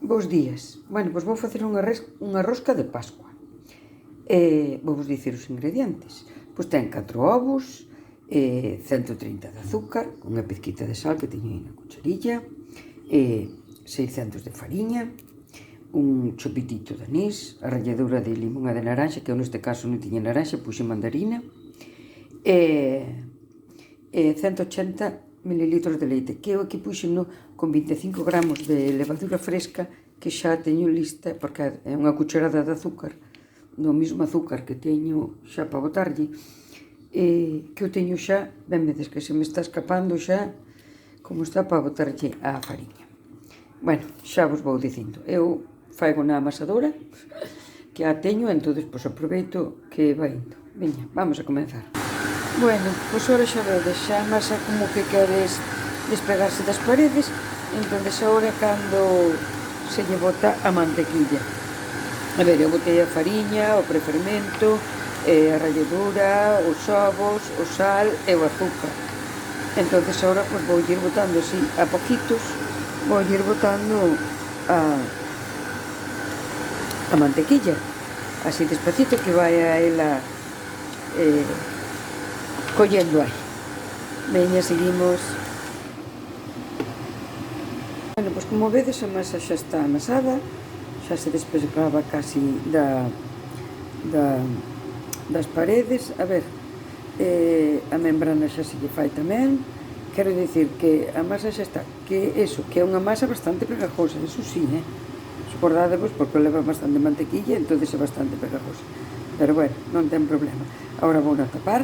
Bos días. Bueno, pois vou facer unha rosca de Pascua. Vou vos dicir os ingredientes. Pois ten 4 ovos, 130 de azúcar, unha pizquita de sal que teño aí na cucharilla, 600 de fariña, un chopitito de anís, a ralladura de limón e de naranxa, que eu neste caso non tiña naranxa, puxe mandarina, 180 mililitros de leite, que eu aquí puxe con 25 gramos de levadura fresca que xa teño lista, porque é unha cucharada de azúcar, do mismo azúcar que teño xa para botarlle, que eu teño xa, ben vedes que se me está escapando xa, como está para botarlle a fariña. Bueno, xa vos vou dicindo, eu faigo na amasadora, que a teño, entón, pois aproveito que vai indo. Veña, vamos a comenzar. Bueno, pois agora xa vedes, xa a masa como que queres despegarse das paredes, entón agora cando se lle bota a mantequilla. A ver, eu botei a fariña, o prefermento, a ralladura, os ovos, o sal e o azúcar. Entón agora pois vou ir botando así a poquitos, vou ir botando a mantequilla, así despacito que vai a ela collendo aí. Veña, seguimos. Bueno, pois como vedes a masa xa está amasada, xa se despegaba casi das paredes. A ver, a membrana xa se lle fai tamén. Quero dicir que a masa xa está, que é unha masa bastante pegajosa, eso sí, Recordadevos porque leva bastante mantequilla, entón é bastante pegajosa. Pero bueno, non ten problema. Agora vou a tapar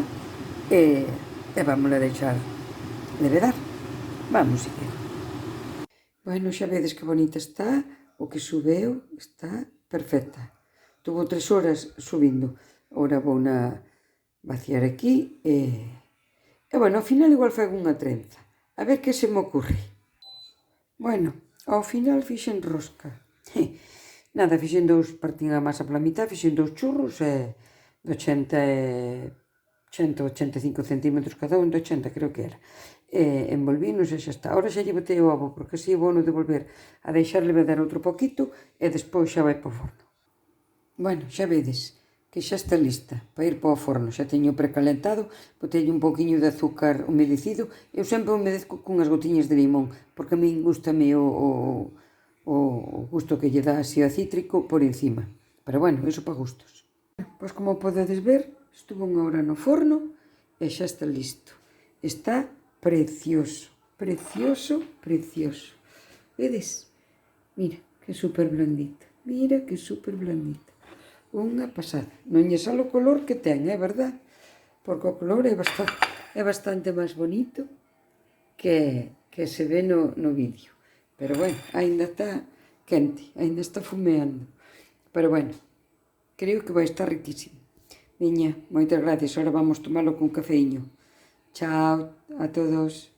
e vamos a deixar de vedar. Vamos, Iker. Bueno, xa vedes que bonita está, o que subeu está perfecta. Tuvo 3 horas subindo. Agora vou na vaciar aquí e bueno, ao final igual fago unha trenza. A ver que se me ocurre. Bueno, ao final fixen rosca. Nada, fixen partín a masa pola mitad, fixen 2 churros de 185 centímetros cada un, de 80 creo que era. Envolvínos e xa está. Ahora xa lle botei o ovo, porque así vou non devolver a deixarle vedar outro poquito e despois xa vai para o forno. Bueno, xa vedes que xa está lista para ir para o forno. Xa teño precalentado, botei un pouquiño de azúcar humedecido. Eu sempre humedezco con as gotiñas de limón, porque a min gustame o gusto que lle dá así a cítrico por encima. Pero bueno, iso para gustos. Pois como podedes ver, estuvo unha hora no forno e xa está listo. Está precioso, precioso, precioso. Vedes? Mira, que super blandito. Mira que super blandito. Unha pasada. Non lle sale o color que ten, é verdad? Porque o color é bastante máis bonito que se ve no vídeo. Pero bueno, ainda está quente, ainda está fumeando. Pero bueno, creo que vai estar riquísimo. Veña, moitas gracias. Ahora vamos tomalo con cafeíño. Chao a todos.